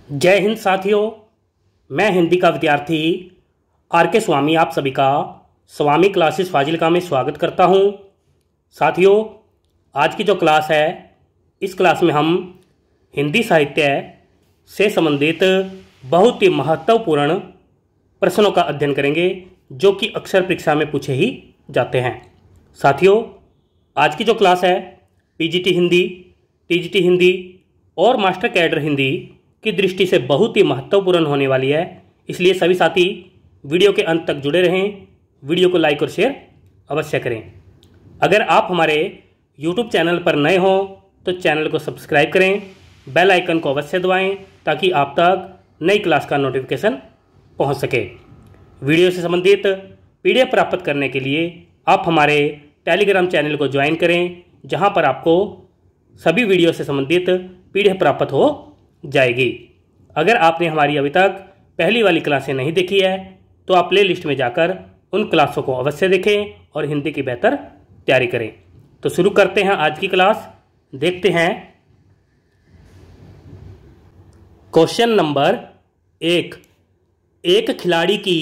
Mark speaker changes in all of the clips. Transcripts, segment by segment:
Speaker 1: जय हिंद साथियों। मैं हिंदी का विद्यार्थी आर.के. स्वामी आप सभी का स्वामी क्लासेस फाजिलका में स्वागत करता हूं। साथियों, आज की जो क्लास है, इस क्लास में हम हिंदी साहित्य से संबंधित बहुत ही महत्वपूर्ण प्रश्नों का अध्ययन करेंगे जो कि अक्सर परीक्षा में पूछे ही जाते हैं। साथियों, आज की जो क्लास है पीजीटी हिंदी, टीजीटी हिंदी और मास्टर कैडर हिंदी की दृष्टि से बहुत ही महत्वपूर्ण होने वाली है, इसलिए सभी साथी वीडियो के अंत तक जुड़े रहें। वीडियो को लाइक और शेयर अवश्य करें। अगर आप हमारे YouTube चैनल पर नए हों तो चैनल को सब्सक्राइब करें, बेल आइकन को अवश्य दबाएं ताकि आप तक नई क्लास का नोटिफिकेशन पहुंच सके। वीडियो से संबंधित PDF प्राप्त करने के लिए आप हमारे टेलीग्राम चैनल को ज्वाइन करें, जहां पर आपको सभी वीडियो से संबंधित PDF प्राप्त हो जाएगी। अगर आपने हमारी अभी तक पहली वाली क्लासें नहीं देखी है तो आप प्ले लिस्ट में जाकर उन क्लासों को अवश्य देखें और हिंदी की बेहतर तैयारी करें। तो शुरू करते हैं आज की क्लास। देखते हैं क्वेश्चन नंबर 1। एक खिलाड़ी की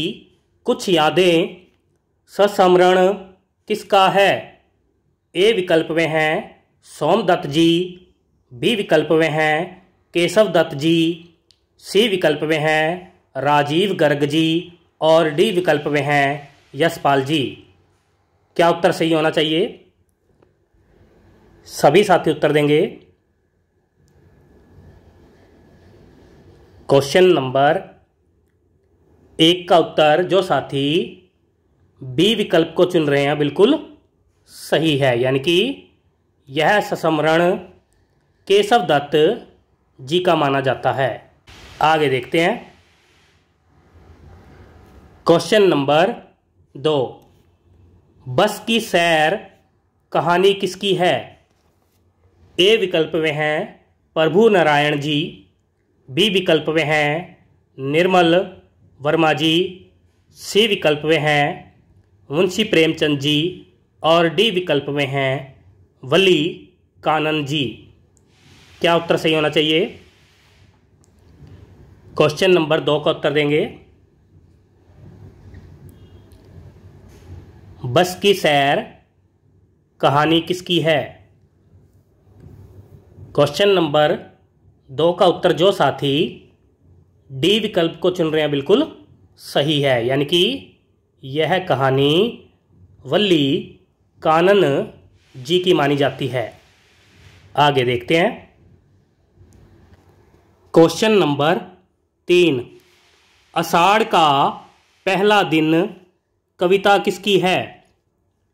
Speaker 1: कुछ यादें संस्मरण किसका है? ए विकल्प में हैं सोमदत्त जी, बी विकल्प में हैं केशव दत्त जी, सी विकल्प में हैं राजीव गर्ग जी और डी विकल्प में हैं यशपाल जी। क्या उत्तर सही होना चाहिए? सभी साथी उत्तर देंगे। क्वेश्चन नंबर 1 का उत्तर जो साथी बी विकल्प को चुन रहे हैं बिल्कुल सही है, यानी कि यह संस्मरण केशव दत्त जी का माना जाता है। आगे देखते हैं क्वेश्चन नंबर 2। बस की सैर कहानी किसकी है? ए विकल्प में हैं प्रभु नारायण जी, बी विकल्प में हैं निर्मल वर्मा जी, सी विकल्प में हैं मुंशी प्रेमचंद जी और डी विकल्प में हैं वली कानन जी। क्या उत्तर सही होना चाहिए? क्वेश्चन नंबर 2 का उत्तर देंगे। बस की सैर कहानी किसकी है? क्वेश्चन नंबर 2 का उत्तर जो साथी डी विकल्प को चुन रहे हैं बिल्कुल सही है, यानी कि यह कहानी वली कानन जी की मानी जाती है। आगे देखते हैं क्वेश्चन नंबर 3। आषाढ़ का पहला दिन कविता किसकी है?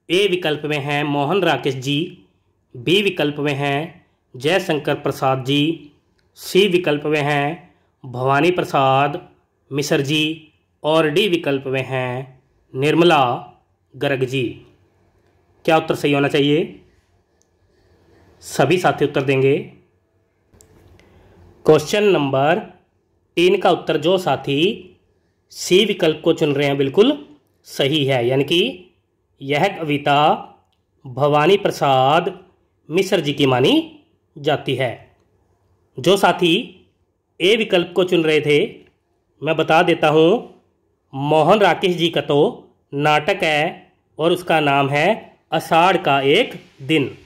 Speaker 1: ए विकल्प में हैं मोहन राकेश जी, बी विकल्प में हैं जयशंकर प्रसाद जी, सी विकल्प में हैं भवानी प्रसाद मिश्र जी और डी विकल्प में हैं निर्मला गर्ग जी। क्या उत्तर सही होना चाहिए? सभी साथी उत्तर देंगे। क्वेश्चन नंबर 3 का उत्तर जो साथी सी विकल्प को चुन रहे हैं बिल्कुल सही है, यानी कि यह कविता भवानी प्रसाद मिश्र जी की मानी जाती है। जो साथी ए विकल्प को चुन रहे थे, मैं बता देता हूँ, मोहन राकेश जी का तो नाटक है और उसका नाम है आषाढ़ का एक दिन।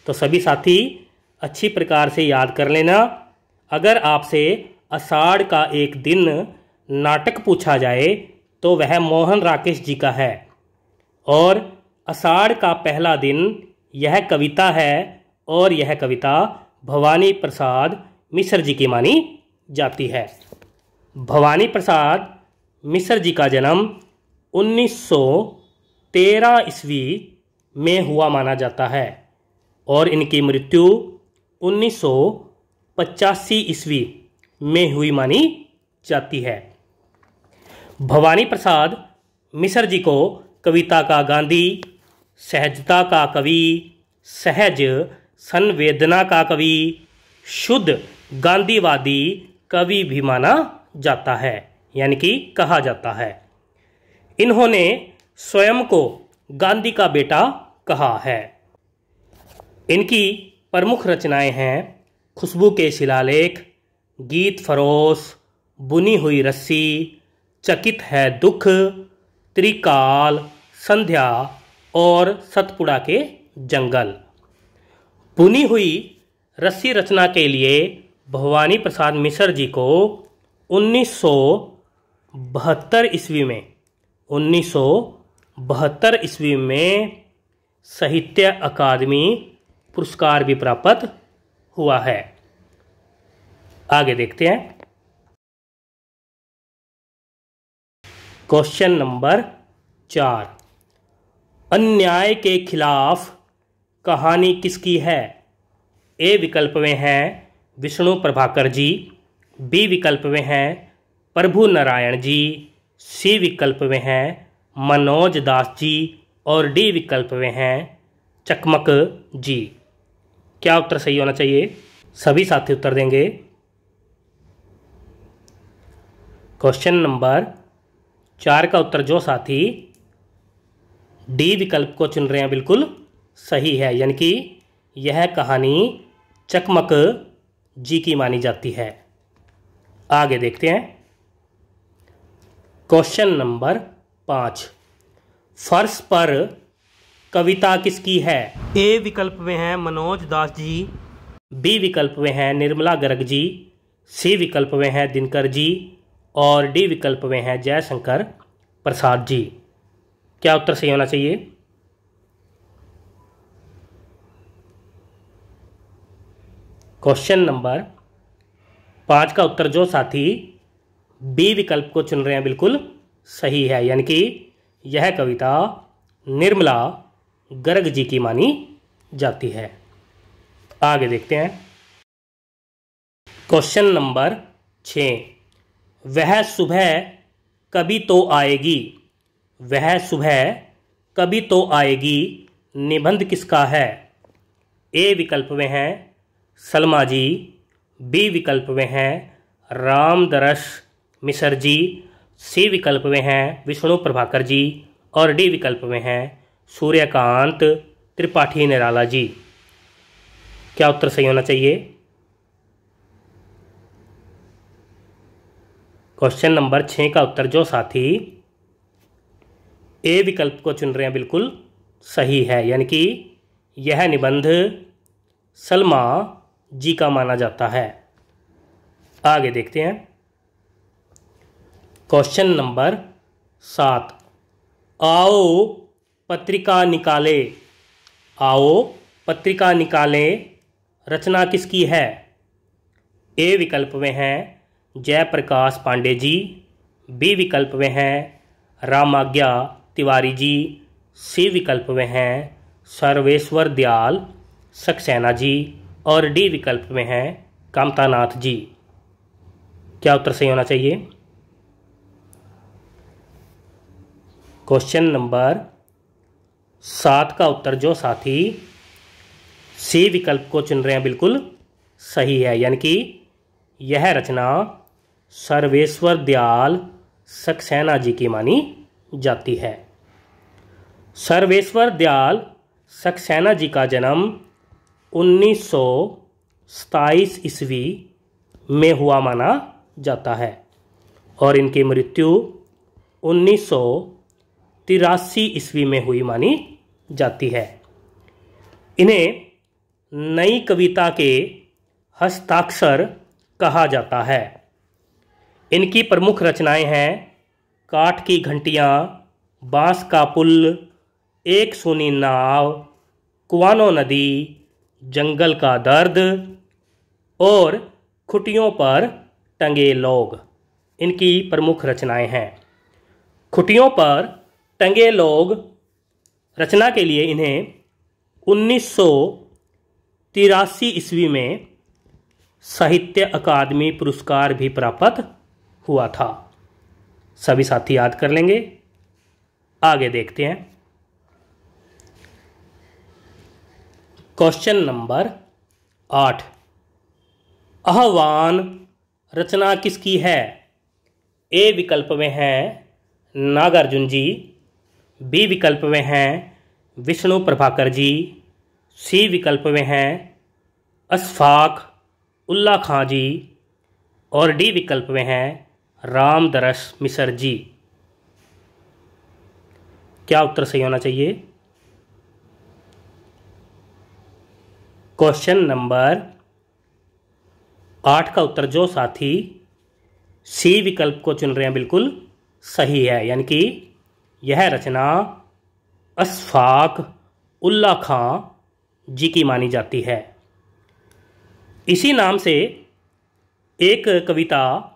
Speaker 1: तो सभी साथी अच्छी प्रकार से याद कर लेना। अगर आपसे आषाढ़ का एक दिन नाटक पूछा जाए तो वह मोहन राकेश जी का है और आषाढ़ का पहला दिन यह कविता है और यह कविता भवानी प्रसाद मिश्र जी की मानी जाती है। भवानी प्रसाद मिश्र जी का जन्म 1913 ईस्वी में हुआ माना जाता है और इनकी मृत्यु 1985 ईस्वी में हुई मानी जाती है। भवानी प्रसाद मिश्र जी को कविता का गांधी, सहजता का कवि, सहज संवेदना का कवि, शुद्ध गांधीवादी कवि भी माना जाता है, यानी कि कहा जाता है। इन्होंने स्वयं को गांधी का बेटा कहा है। इनकी प्रमुख रचनाएं हैं खुशबू के शिलालेख, गीत फरोश, बुनी हुई रस्सी, चकित है दुख, त्रिकाल, संध्या और सतपुड़ा के जंगल। बुनी हुई रस्सी रचना के लिए भवानी प्रसाद मिश्र जी को 1972 ईस्वी में साहित्य अकादमी पुरस्कार भी प्राप्त हुआ है। आगे देखते हैं। क्वेश्चन नंबर 4, अन्याय के खिलाफ कहानी किसकी है? ए विकल्प में हैं विष्णु प्रभाकर जी, बी विकल्प में हैं प्रभु नारायण जी, सी विकल्प में हैं मनोज दास जी और डी विकल्प में हैं चकमक जी। क्या उत्तर सही होना चाहिए? सभी साथी उत्तर देंगे। क्वेश्चन नंबर 4 का उत्तर जो साथी डी विकल्प को चुन रहे हैं बिल्कुल सही है, यानी कि यह कहानी चकमक जी की मानी जाती है। आगे देखते हैं। क्वेश्चन नंबर 5, फर्श पर कविता किसकी है? ए विकल्प में है मनोज दास जी, बी विकल्प में है निर्मला गर्ग जी, सी विकल्प में है दिनकर जी और डी विकल्प में है जयशंकर प्रसाद जी। क्या उत्तर सही होना चाहिए? क्वेश्चन नंबर 5 का उत्तर जो साथी बी विकल्प को चुन रहे हैं बिल्कुल सही है, यानी कि यह कविता निर्मला गर्ग जी की मानी जाती है। आगे देखते हैं। क्वेश्चन नंबर 6, वह सुबह कभी तो आएगी। वह सुबह कभी तो आएगी निबंध किसका है? ए विकल्प में है सलमा जी, बी विकल्प में है रामदरस मिश्र जी, सी विकल्प में है विष्णु प्रभाकर जी और डी विकल्प में है सूर्यकांत त्रिपाठी निराला जी। क्या उत्तर सही होना चाहिए? क्वेश्चन नंबर 6 का उत्तर जो साथी ए विकल्प को चुन रहे हैं बिल्कुल सही है, यानी कि यह निबंध सलमा जी का माना जाता है। आगे देखते हैं। क्वेश्चन नंबर 7, आओ पत्रिका निकाले। आओ पत्रिका निकाले रचना किसकी है? ए विकल्प में है जयप्रकाश पांडे जी, बी विकल्प में है रामाज्ञा तिवारी जी, सी विकल्प में है सर्वेश्वर दयाल सक्सेना जी और डी विकल्प में है कामतानाथ जी। क्या उत्तर सही होना चाहिए? क्वेश्चन नंबर 7 का उत्तर जो साथी सी विकल्प को चुन रहे हैं बिल्कुल सही है, यानी कि यह रचना सर्वेश्वर दयाल सक्सेना जी की मानी जाती है। सर्वेश्वर दयाल सक्सेना जी का जन्म 1927 ईस्वी में हुआ माना जाता है और इनकी मृत्यु 1983 ईस्वी में हुई मानी जाती है। इन्हें नई कविता के हस्ताक्षर कहा जाता है। इनकी प्रमुख रचनाएं हैं काठ की घंटियाँ, बांस का पुल, एक सूनी नाव, कुआनो नदी, जंगल का दर्द और खुटियों पर टंगे लोग इनकी प्रमुख रचनाएं हैं। खुटियों पर टंगे लोग रचना के लिए इन्हें 1983 ईस्वी में साहित्य अकादमी पुरस्कार भी प्राप्त हुआ था। सभी साथी याद कर लेंगे। आगे देखते हैं। क्वेश्चन नंबर 8, आह्वान रचना किसकी है? ए विकल्प में है नागार्जुन जी, बी विकल्प में हैं विष्णु प्रभाकर जी, सी विकल्प में हैं अशफाक उल्ला खां जी, और डी विकल्प में हैं रामदरस मिसर जी। क्या उत्तर सही होना चाहिए? क्वेश्चन नंबर 8 का उत्तर जो साथी सी विकल्प को चुन रहे हैं बिल्कुल सही है, यानी कि यह रचना अशफाक उल्ला खां जी की मानी जाती है। इसी नाम से एक कविता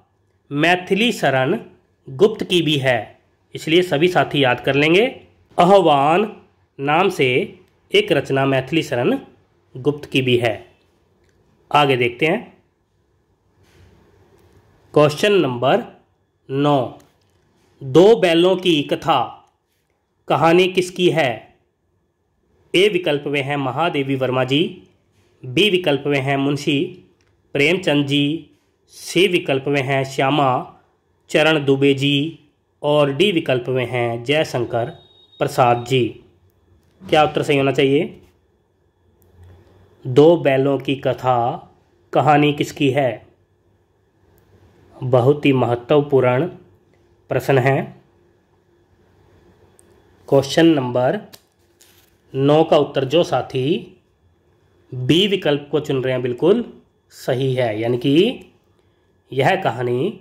Speaker 1: मैथिली शरण गुप्त की भी है, इसलिए सभी साथी याद कर लेंगे। आह्वान नाम से एक रचना मैथिली शरण गुप्त की भी है। आगे देखते हैं। क्वेश्चन नंबर 9, दो बैलों की कथा कहानी किसकी है? ए विकल्प में हैं महादेवी वर्मा जी, बी विकल्प में हैं मुंशी प्रेमचंद जी, सी विकल्प में हैं श्यामा चरण दुबे जी और डी विकल्प में हैं जयशंकर प्रसाद जी। क्या उत्तर सही होना चाहिए? दो बैलों की कथा कहानी किसकी है? बहुत ही महत्वपूर्ण प्रश्न है। क्वेश्चन नंबर 9 का उत्तर जो साथी बी विकल्प को चुन रहे हैं बिल्कुल सही है, यानी कि यह कहानी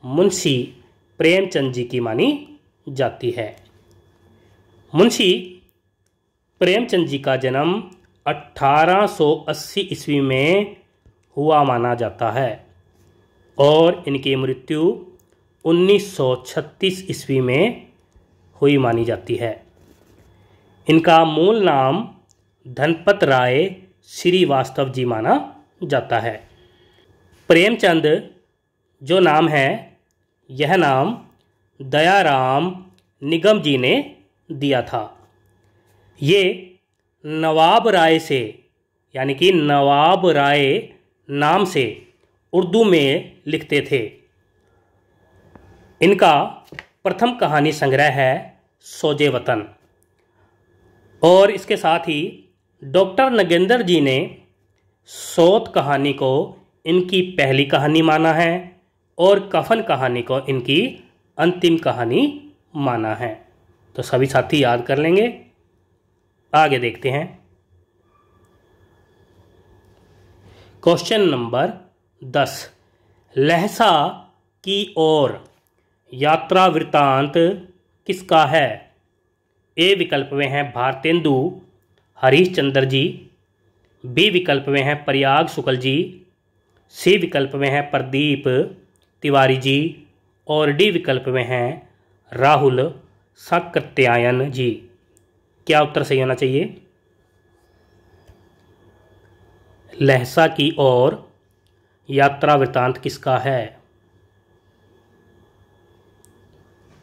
Speaker 1: मुंशी प्रेमचंद जी की मानी जाती है। मुंशी प्रेमचंद जी का जन्म 1880 ईस्वी में हुआ माना जाता है और इनकी मृत्यु 1936 ईस्वी में हुई मानी जाती है। इनका मूल नाम धनपत राय श्रीवास्तव जी माना जाता है। प्रेमचंद जो नाम है यह नाम दयाराम निगम जी ने दिया था। ये नवाब राय से, यानी कि नवाब राय नाम से उर्दू में लिखते थे। इनका प्रथम कहानी संग्रह है सोजे वतन और इसके साथ ही डॉक्टर नगेंद्र जी ने सौत कहानी को इनकी पहली कहानी माना है और कफन कहानी को इनकी अंतिम कहानी माना है। तो सभी साथी याद कर लेंगे। आगे देखते हैं। क्वेश्चन नंबर 10, लहसा की ओर यात्रा वृत्तांत किसका है? ए विकल्प में हैं भारतेंदु हरीशचंद्र जी, बी विकल्प में हैं प्रयाग शुक्ल जी, सी विकल्प में हैं प्रदीप तिवारी जी और डी विकल्प में हैं राहुल साकृत्यायन जी। क्या उत्तर सही होना चाहिए? लहसा की ओर यात्रा वृत्तांत किसका है?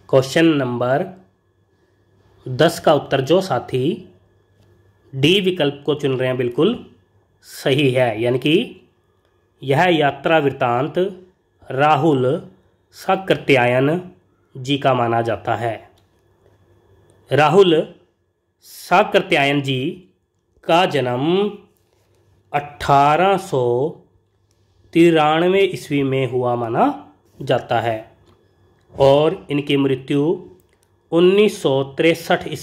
Speaker 1: क्वेश्चन नंबर 10 का उत्तर जो साथी डी विकल्प को चुन रहे हैं बिल्कुल सही है, यानी कि यह यात्रा वृत्तांत राहुल साकृत्यायन जी का माना जाता है। राहुल साकृत्यायन जी का जन्म 1893 ईस्वी में हुआ माना जाता है और इनकी मृत्यु 1963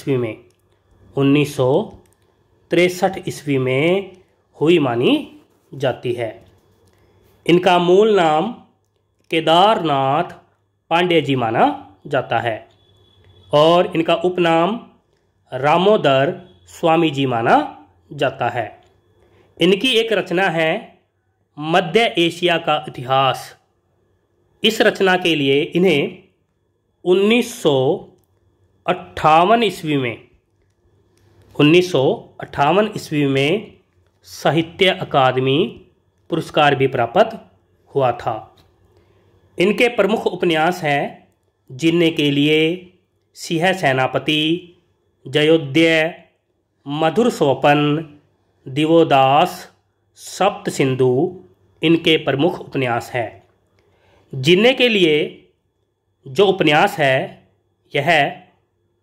Speaker 1: ईस्वी में हुई मानी जाती है। इनका मूल नाम केदारनाथ पांडे जी माना जाता है और इनका उपनाम रामोदर स्वामी जी माना जाता है। इनकी एक रचना है मध्य एशिया का इतिहास। इस रचना के लिए इन्हें 1958 ईस्वी में साहित्य अकादमी पुरस्कार भी प्राप्त हुआ था। इनके प्रमुख उपन्यास हैं जीने के लिए, सिंह सेनापति, जयोध्य, मधुर स्वपन, दिवोदास, सप्त सिंधु इनके प्रमुख उपन्यास हैं। जीने के लिए जो उपन्यास है यह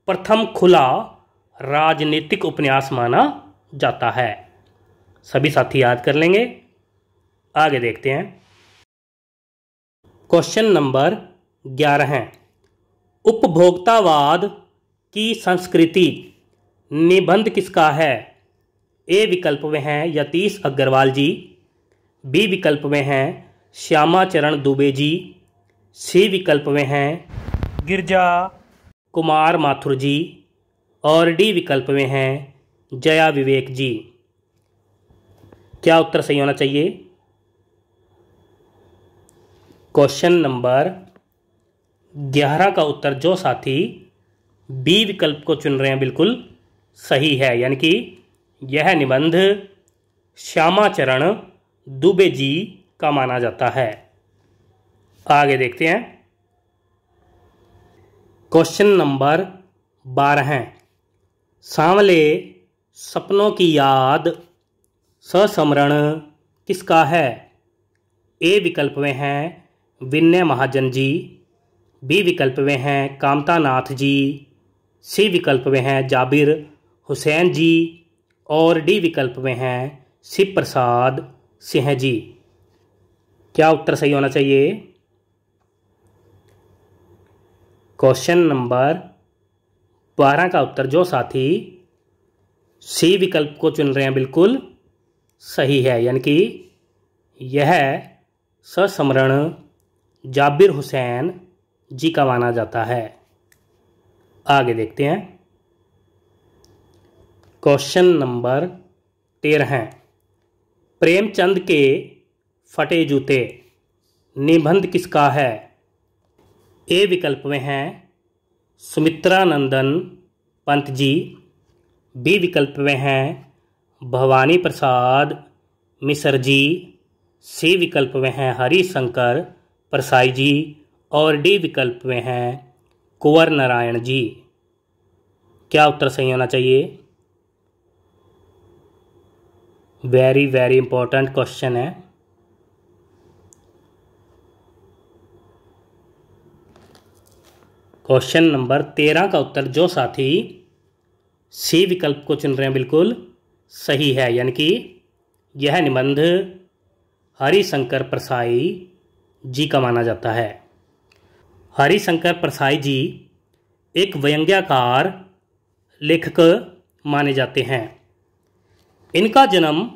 Speaker 1: प्रथम खुला राजनीतिक उपन्यास माना जाता है। सभी साथी याद कर लेंगे। आगे देखते हैं। क्वेश्चन नंबर 11 है। उपभोक्तावाद की संस्कृति निबंध किसका है? ए विकल्प में हैं यतीश अग्रवाल जी, बी विकल्प में हैं श्यामा चरण दुबे जी, सी विकल्प में हैं गिरजा कुमार माथुर जी और डी विकल्प में हैं जया विवेक जी। क्या उत्तर सही होना चाहिए? क्वेश्चन नंबर 11 का उत्तर जो साथी बी विकल्प को चुन रहे हैं बिल्कुल सही है, यानी कि यह निबंध श्यामा चरण दुबे जी का माना जाता है। आगे देखते हैं। क्वेश्चन नंबर 12 है। सांवले सपनों की याद सस्मरण किसका है? ए विकल्प में हैं विनय महाजन जी, बी विकल्प में हैं कामता नाथ जी, सी विकल्प में हैं जाबिर हुसैन जी और डी विकल्प में हैं शिव प्रसाद सिंह जी। क्या उत्तर सही होना चाहिए? क्वेश्चन नंबर 12 का उत्तर जो साथी सी विकल्प को चुन रहे हैं बिल्कुल सही है, यानी कि यह सस्मरण जाबिर हुसैन जी का माना जाता है। आगे देखते हैं। क्वेश्चन नंबर 13 है। प्रेमचंद के फटे जूते निबंध किसका है? ए विकल्प में हैं सुमित्रा नंदन पंत जी, बी विकल्प में हैं भवानी प्रसाद मिश्र जी, सी विकल्प में हैं हरिशंकर परसाई जी और डी विकल्प में हैं कुंवर नारायण जी। क्या उत्तर सही होना चाहिए? वेरी वेरी इंपॉर्टेंट क्वेश्चन है। क्वेश्चन नंबर 13 का उत्तर जो साथी सी विकल्प को चुन रहे हैं बिल्कुल सही है, यानी कि यह निबंध हरिशंकर परसाई जी का माना जाता है। हरिशंकर परसाई जी एक व्यंग्यकार लेखक माने जाते हैं। इनका जन्म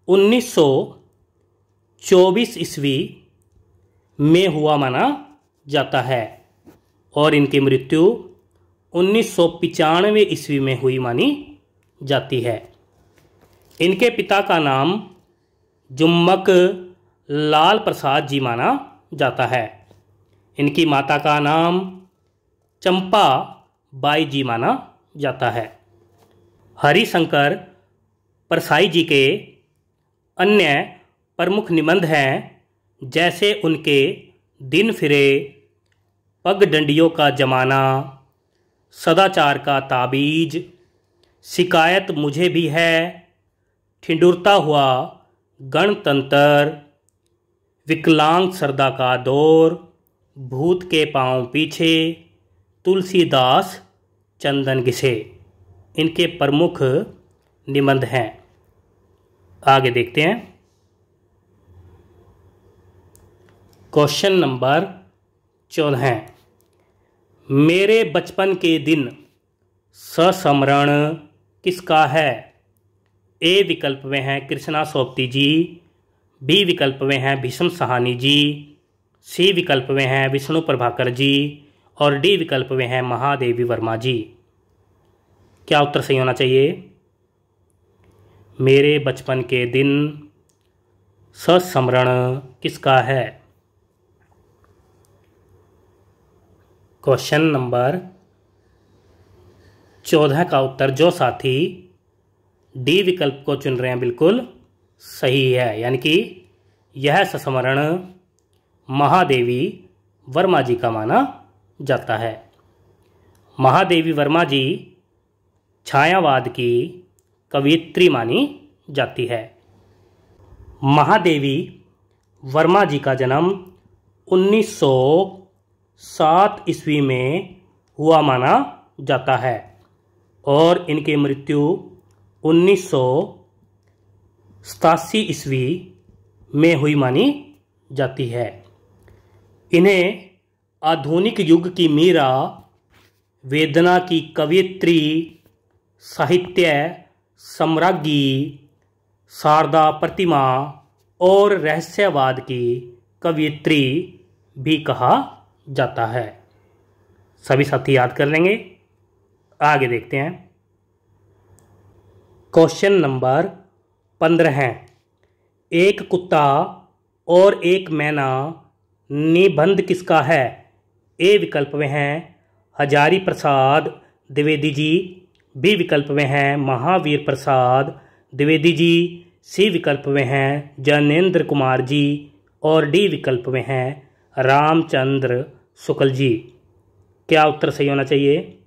Speaker 1: 1924 ईस्वी में हुआ माना जाता है और इनकी मृत्यु 1995 ईस्वी में हुई मानी जाती है। इनके पिता का नाम जुम्मक लाल प्रसाद जी माना जाता है। इनकी माता का नाम चंपा बाई जी माना जाता है। हरिशंकर परसाई जी के अन्य प्रमुख निबंध हैं जैसे उनके दिन फिरे, पगडंडियों का जमाना, सदाचार का ताबीज, शिकायत मुझे भी है, ठिंडुरता हुआ गणतंत्र, विकलांग सरदा का दौर, भूत के पांव पीछे, तुलसीदास चंदन घिसे इनके प्रमुख निबंध हैं। आगे देखते हैं। क्वेश्चन नंबर 14 है। मेरे बचपन के दिन सस्मरण किसका है? ए विकल्प में हैं कृष्णा सोपती जी, बी विकल्प में हैं भीष्म साहनी जी, सी विकल्प में हैं विष्णु प्रभाकर जी और डी विकल्प में हैं महादेवी वर्मा जी। क्या उत्तर सही होना चाहिए? मेरे बचपन के दिन सस्मरण किसका है? क्वेश्चन नंबर 14 का उत्तर जो साथी डी विकल्प को चुन रहे हैं बिल्कुल सही है, यानी कि यह सस्मरण महादेवी वर्मा जी का माना जाता है। महादेवी वर्मा जी छायावाद की कवयित्री मानी जाती है। महादेवी वर्मा जी का जन्म 1907 ईस्वी में हुआ माना जाता है और इनकी मृत्यु 1987 ईस्वी में हुई मानी जाती है। इन्हें आधुनिक युग की मीरा, वेदना की कवयित्री, साहित्य सम्राज्ञी, शारदा प्रतिमा और रहस्यवाद की कवयित्री भी कहा जाता है। सभी साथी याद कर लेंगे। आगे देखते हैं। क्वेश्चन नंबर 15 है, एक कुत्ता और एक मैना निबंध किसका है? ए विकल्प में हैं हजारी प्रसाद द्विवेदी जी, बी विकल्प में हैं महावीर प्रसाद द्विवेदी जी, सी विकल्प में हैं जैनेन्द्र कुमार जी और डी विकल्प में हैं रामचंद्र शुक्ल जी। क्या उत्तर सही होना चाहिए?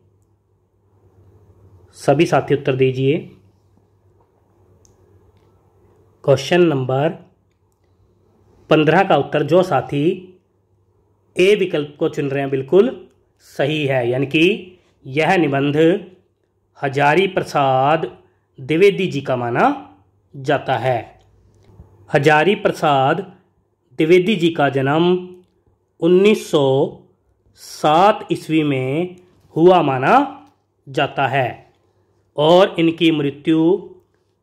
Speaker 1: सभी साथी उत्तर दीजिए। क्वेश्चन नंबर 15 का उत्तर जो साथी ए विकल्प को चुन रहे हैं बिल्कुल सही है, यानी कि यह निबंध हजारी प्रसाद द्विवेदी जी का माना जाता है। हजारी प्रसाद द्विवेदी जी का जन्म 1907 ईस्वी में हुआ माना जाता है और इनकी मृत्यु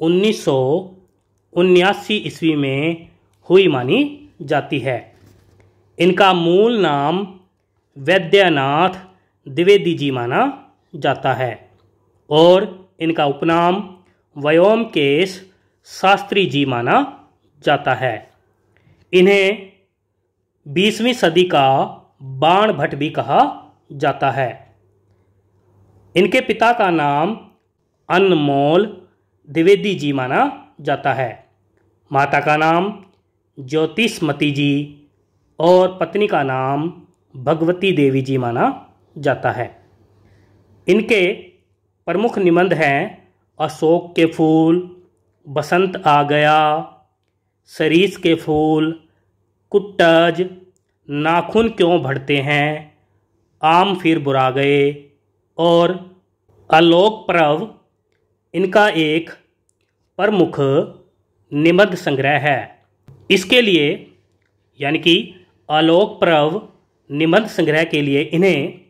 Speaker 1: 1979 ईस्वी में हुई मानी जाती है। इनका मूल नाम वैद्यनाथ द्विवेदी जी माना जाता है और इनका उपनाम व्योमकेश शास्त्री जी माना जाता है। इन्हें 20वीं सदी का बाण भट्ट भी कहा जाता है। इनके पिता का नाम अनमोल द्विवेदी जी माना जाता है। माता का नाम ज्योतिषमती जी और पत्नी का नाम भगवती देवी जी माना जाता है। इनके प्रमुख निबंध हैं अशोक के फूल, बसंत आ गया, सरीस के फूल, कुट्टज, नाखून क्यों बढ़ते हैं, आम फिर बुरा गए और आलोक पर्व इनका एक प्रमुख निबंध संग्रह है। इसके लिए यानी कि आलोक पर्व निबंध संग्रह के लिए इन्हें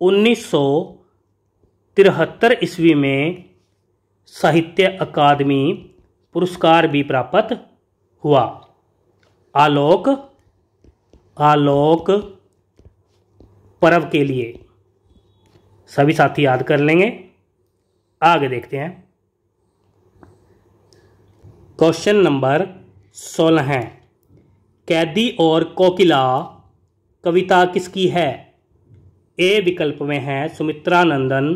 Speaker 1: 1973 ईस्वी में साहित्य अकादमी पुरस्कार भी प्राप्त हुआ। आलोक पर्व के लिए सभी साथी याद कर लेंगे। आगे देखते हैं। क्वेश्चन नंबर 16 है, कैदी और कोकिला कविता किसकी है? ए विकल्प में है सुमित्रानंदन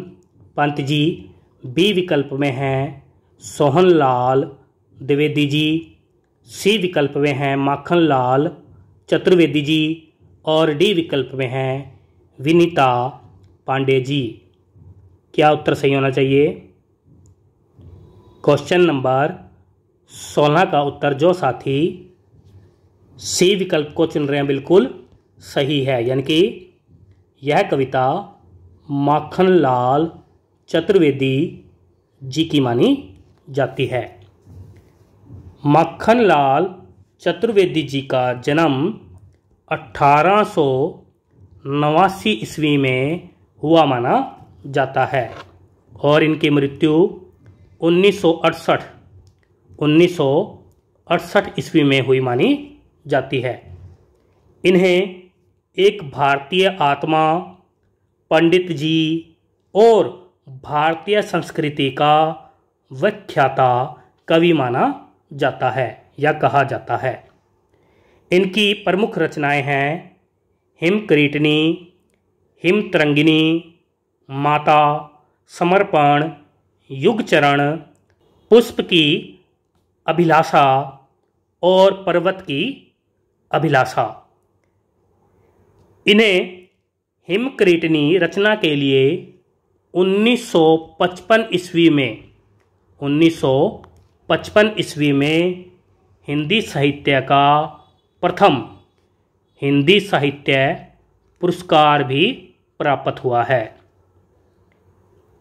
Speaker 1: पंत जी, बी विकल्प में हैं सोहनलाल द्विवेदी जी, सी विकल्प में हैं माखनलाल चतुर्वेदी जी और डी विकल्प में हैं विनीता पांडे जी। क्या उत्तर सही होना चाहिए? क्वेश्चन नंबर 16 का उत्तर जो साथी सी विकल्प को चुन रहे हैं बिल्कुल सही है, यानी कि यह कविता माखनलाल चतुर्वेदी जी की मानी जाती है। माखनलाल चतुर्वेदी जी का जन्म 1889 ईस्वी में हुआ माना जाता है और इनकी मृत्यु 1968 ईस्वी में हुई मानी जाती है। इन्हें एक भारतीय आत्मा, पंडित जी और भारतीय संस्कृति का व्याख्याता कवि माना जाता है या कहा जाता है। इनकी प्रमुख रचनाएं हैं हिमकरीटनी, हिमतरंगिनी, माता, समर्पण, युगचरण, पुष्प की अभिलाषा और पर्वत की अभिलाषा। इन्हें हिमकरीटनी रचना के लिए 1955 ईस्वी में हिंदी साहित्य का प्रथम हिंदी साहित्य पुरस्कार भी प्राप्त हुआ है।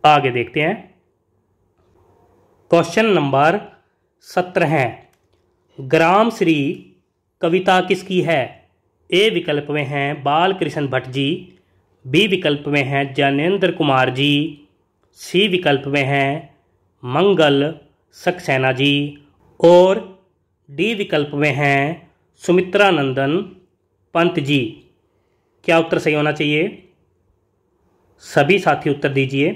Speaker 1: आगे देखते हैं। क्वेश्चन नंबर 17 है, ग्राम श्री कविता किसकी है? ए विकल्प में हैं बाल कृष्ण भट्ट जी, बी विकल्प में हैं ज्ञानेंद्र कुमार जी, सी विकल्प में हैं मंगल सक्सेना जी और डी विकल्प में हैं सुमित्रा नंदन पंत जी। क्या उत्तर सही होना चाहिए? सभी साथी उत्तर दीजिए।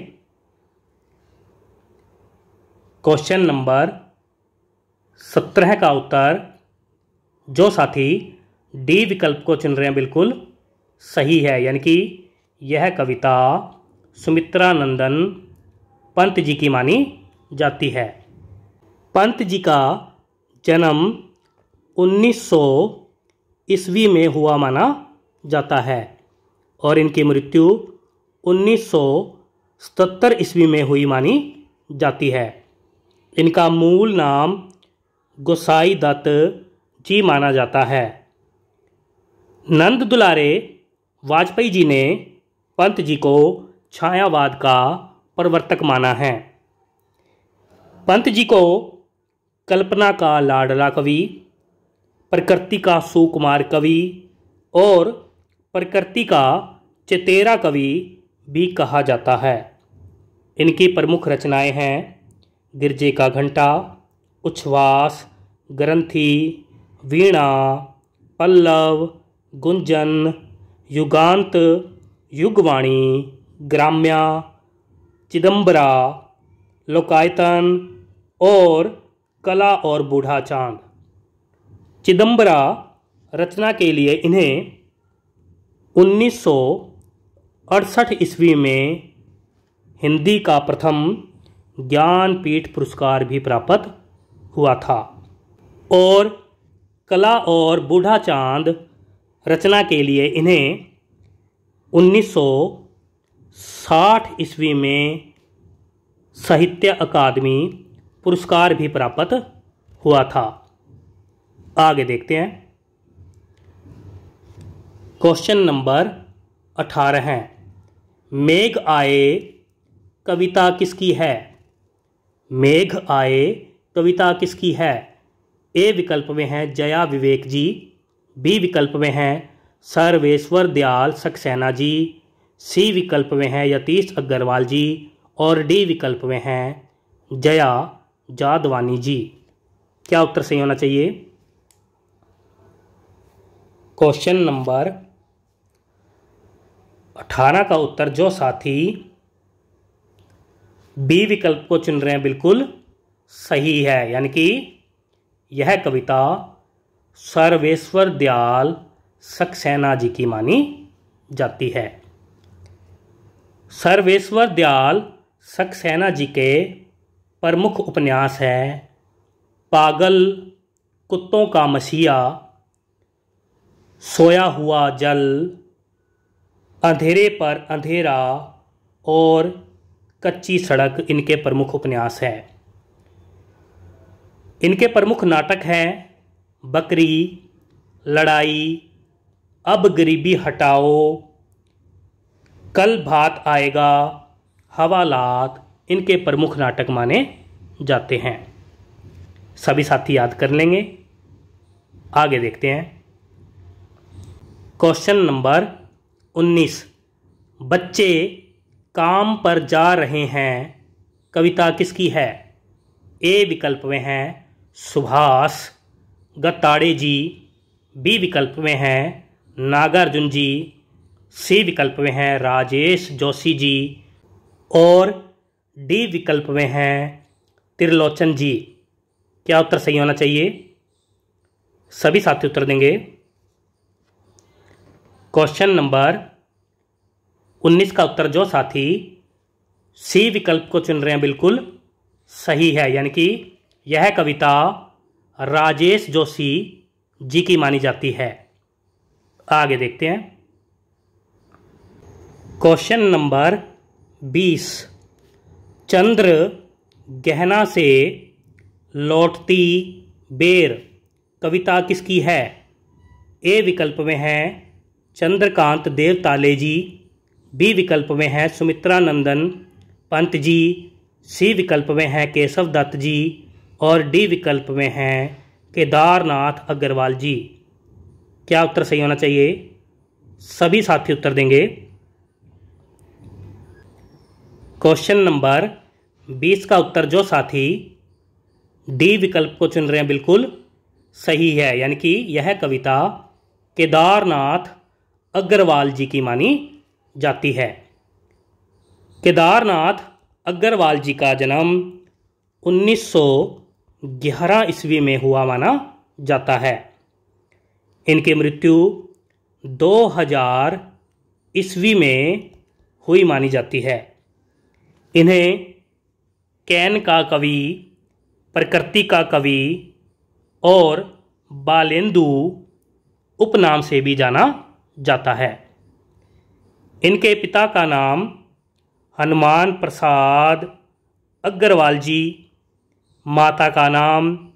Speaker 1: क्वेश्चन नंबर 17 का उत्तर जो साथी डी विकल्प को चुन रहे हैं बिल्कुल सही है, यानी कि यह कविता सुमित्रा नंदन पंत जी की मानी जाती है। पंत जी का जन्म 1900 ईस्वी में हुआ माना जाता है और इनकी मृत्यु 1977 ईस्वी में हुई मानी जाती है। इनका मूल नाम गोसाई दत्त जी माना जाता है। नंद दुलारे वाजपेयी जी ने पंत जी को छायावाद का प्रवर्तक माना है। पंत जी को कल्पना का लाडला कवि, प्रकृति का सुकुमार कवि और प्रकृति का चेतेरा कवि भी कहा जाता है। इनकी प्रमुख रचनाएं हैं गिरजे का घंटा, उच्छ्वास, ग्रंथि, वीणा, पल्लव, गुंजन, युगांत, युगवाणी, ग्राम्या, चिदंबरा, लोकायतन और कला और बूढ़ा चांद। चिदंबरा रचना के लिए इन्हें 1968 ईस्वी में हिंदी का प्रथम ज्ञानपीठ पुरस्कार भी प्राप्त हुआ था और कला और बूढ़ा चांद रचना के लिए इन्हें 1960 ईस्वी में साहित्य अकादमी पुरस्कार भी प्राप्त हुआ था। आगे देखते हैं। क्वेश्चन नंबर 18 है, मेघ आए कविता किसकी है? मेघ आए कविता किसकी है? ए विकल्प में है जया विवेक जी, बी विकल्प में हैं सर्वेश्वर दयाल सक्सेना जी, सी विकल्प में हैं यतीश अग्रवाल जी और डी विकल्प में हैं जया जादवानी जी। क्या उत्तर सही होना चाहिए? क्वेश्चन नंबर 18 का उत्तर जो साथी बी विकल्प को चुन रहे हैं बिल्कुल सही है, यानी कि यह कविता सर्वेश्वर दयाल सक्सेना जी की मानी जाती है। सर्वेश्वर दयाल सक्सेना जी के प्रमुख उपन्यास हैं पागल, कुत्तों का मसीहा, सोया हुआ जल, अंधेरे पर अंधेरा और कच्ची सड़क इनके प्रमुख उपन्यास हैं। इनके प्रमुख नाटक हैं बकरी, लड़ाई, अब गरीबी हटाओ, कल भात आएगा, हवालात इनके प्रमुख नाटक माने जाते हैं। सभी साथी याद कर लेंगे। आगे देखते हैं। क्वेश्चन नंबर 19, बच्चे काम पर जा रहे हैं कविता किसकी है? ए विकल्प में हैं सुभाष गत्ताड़े जी, बी विकल्प में हैं नागार्जुन जी, सी विकल्प में हैं राजेश जोशी जी और डी विकल्प में हैं त्रिलोचन जी। क्या उत्तर सही होना चाहिए? सभी साथी उत्तर देंगे। क्वेश्चन नंबर 19 का उत्तर जो साथी सी विकल्प को चुन रहे हैं बिल्कुल सही है, यानी कि यह कविता राजेश जोशी जी की मानी जाती है। आगे देखते हैं। क्वेश्चन नंबर 20, चंद्र गहना से लौटती बेर कविता किसकी है? ए विकल्प में है चंद्रकांत देवताले जी, बी विकल्प में है सुमित्रा नंदन पंत जी, सी विकल्प में है केशव दत्त जी और डी विकल्प में हैं केदारनाथ अग्रवाल जी। क्या उत्तर सही होना चाहिए? सभी साथी उत्तर देंगे। क्वेश्चन नंबर 20 का उत्तर जो साथी डी विकल्प को चुन रहे हैं बिल्कुल सही है, यानी कि यह कविता केदारनाथ अग्रवाल जी की मानी जाती है। केदारनाथ अग्रवाल जी का जन्म 1911 ईस्वी में हुआ माना जाता है। इनकी मृत्यु 2000 ईस्वी में हुई मानी जाती है। इन्हें कैन का कवि, प्रकृति का कवि और बालेंदु उपनाम से भी जाना जाता है। इनके पिता का नाम हनुमान प्रसाद अग्रवाल जी, माता का नाम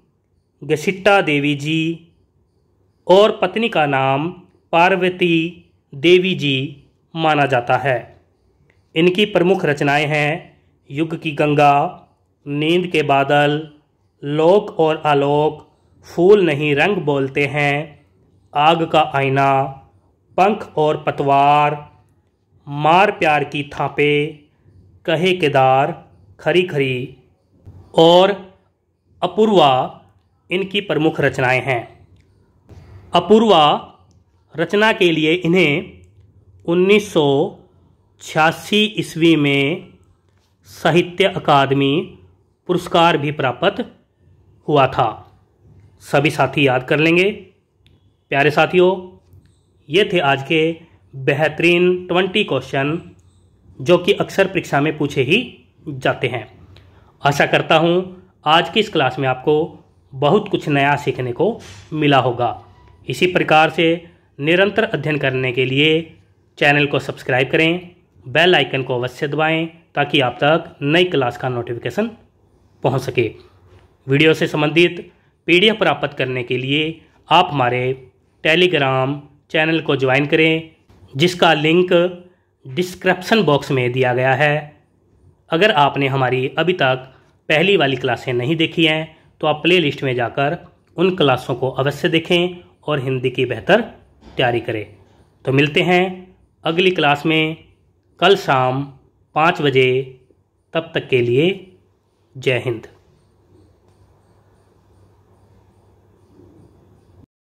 Speaker 1: घसीटा देवी जी और पत्नी का नाम पार्वती देवी जी माना जाता है। इनकी प्रमुख रचनाएं हैं युग की गंगा, नींद के बादल, लोक और आलोक, फूल नहीं रंग बोलते हैं, आग का आईना, पंख और पतवार, मार प्यार की थापे, कहे केदार, खरी खरी और अपूर्वा इनकी प्रमुख रचनाएं हैं। अपूर्वा रचना के लिए इन्हें 1986 ईस्वी में साहित्य अकादमी पुरस्कार भी प्राप्त हुआ था। सभी साथी याद कर लेंगे। प्यारे साथियों, ये थे आज के बेहतरीन 20 क्वेश्चन जो कि अक्सर परीक्षा में पूछे ही जाते हैं। आशा करता हूँ आज की इस क्लास में आपको बहुत कुछ नया सीखने को मिला होगा। इसी प्रकार से निरंतर अध्ययन करने के लिए चैनल को सब्सक्राइब करें, बेल आइकन को अवश्य दबाएं ताकि आप तक नई क्लास का नोटिफिकेशन पहुंच सके। वीडियो से संबंधित PDF प्राप्त करने के लिए आप हमारे टेलीग्राम चैनल को ज्वाइन करें, जिसका लिंक डिस्क्रिप्शन बॉक्स में दिया गया है। अगर आपने हमारी अभी तक पहली वाली क्लासें नहीं देखी हैं तो आप प्ले लिस्ट में जाकर उन क्लासों को अवश्य देखें और हिंदी की बेहतर तैयारी करें। तो मिलते हैं अगली क्लास में कल शाम 5 बजे। तब तक के लिए जय हिंद।